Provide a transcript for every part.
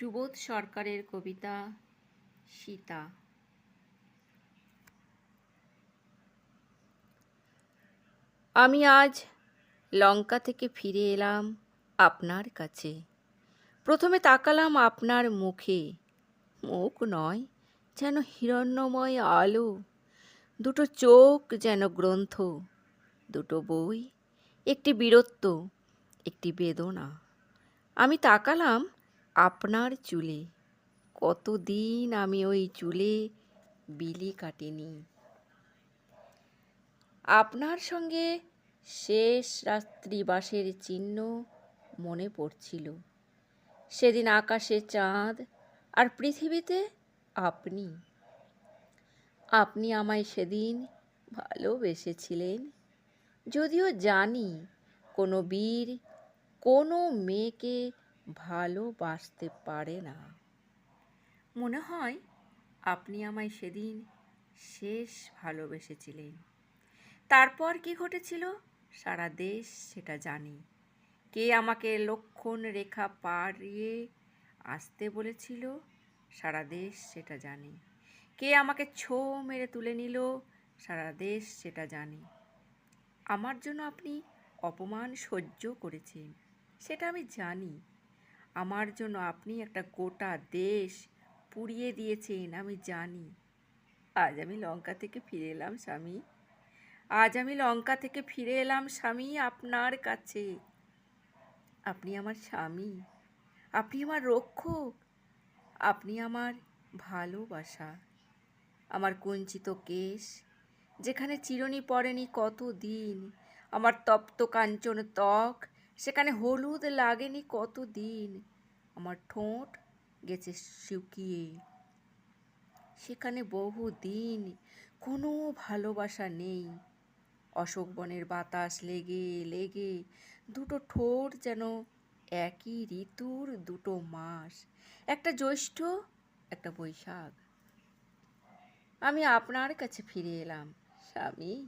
সুবোধ সরকারের কবিতা সীতা। আমি আজ লঙ্কা থেকে ফিরে এলাম আপনার কাছে। প্রথমে তাকালাম আপনার মুখে, মুখ নয় যেন হিরণ্যময় আলো, দুটো চোখ যেন গ্রন্থ, দুটো বই, একটি বীরত্ব, একটি বেদনা। আমি তাকালাম আপনার চুলে, কতদিন আমি ওই চুলে বিলি কাটিনি। আপনার সঙ্গে শেষ রাত্রিবাসের চিহ্ন মনে পড়ছিল। সেদিন আকাশে চাঁদ আর পৃথিবীতে আপনি। আপনি আমায় সেদিন ভালোবেসেছিলেন, যদিও জানি কোনো বীর কোনো মেয়েকে ভালোবাসতে পারে না। মনে হয় আপনি আমায় সেদিন শেষ ভালোবেসেছিলেন। তারপর কি ঘটেছিল সারা দেশ সেটা জানে। কে আমাকে লক্ষণ রেখা পাড়িয়ে আসতে বলেছিল সারা দেশ সেটা জানে। কে আমাকে ছো মেরে তুলে নিল সারা দেশ সেটা জানে। আমার জন্য আপনি অপমান সহ্য করেছেন সেটা আমি জানি। আমার জন্য আপনি একটা গোটা দেশ পুড়িয়ে দিয়েছেন আমি জানি। আজ আমি লঙ্কা থেকে ফিরে এলাম স্বামী, আজ আমি লঙ্কা থেকে ফিরে এলাম স্বামী আপনার কাছে। আপনি আমার স্বামী, আপনি আমার রক্ষক, আপনি আমার ভালোবাসা। আমার কুঞ্চিত কেশ যেখানে চিরুনি পড়েনি কতদিন, আমার তপ্ত কাঞ্চন ত্বক সেখানে হলুদ লাগেনি কতদিন, আমার ঠোঁট গেছে শুকিয়ে, সেখানে বহুদিন কোনো ভালোবাসা নেই। অশোক বনের বাতাস লেগে লেগে দুটো ঠোঁট যেন একই ঋতুর দুটো মাস, একটা জ্যৈষ্ঠ একটা বৈশাখ। আমি আপনার কাছে ফিরে এলাম স্বামী,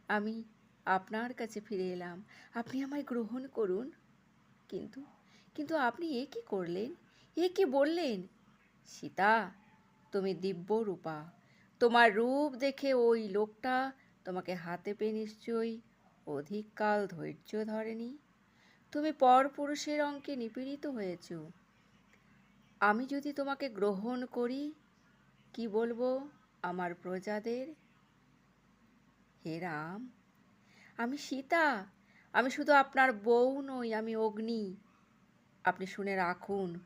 আমি আপনার কাছে ফিরে এলাম। আপনি আমায় গ্রহণ করুন। কিন্তু কিন্তু আপনি এ কি করলেন, এ কি বললেন? সীতা, তুমি দিব্যরূপা, তোমার রূপ দেখে ওই লোকটা তোমাকে হাতে পেয়ে নিশ্চয়ই অধিককাল ধৈর্য ধরেনি। তুমি পরপুরুষের অঙ্কে নিপীড়িত হয়েছ। আমি যদি তোমাকে গ্রহণ করি, কি বলবো আমার প্রজাদের? হে রাম, আমি সীতা, আমি শুধু আপনার বউ নই, আমি অগ্নি। আপনি শুনে রাখুন,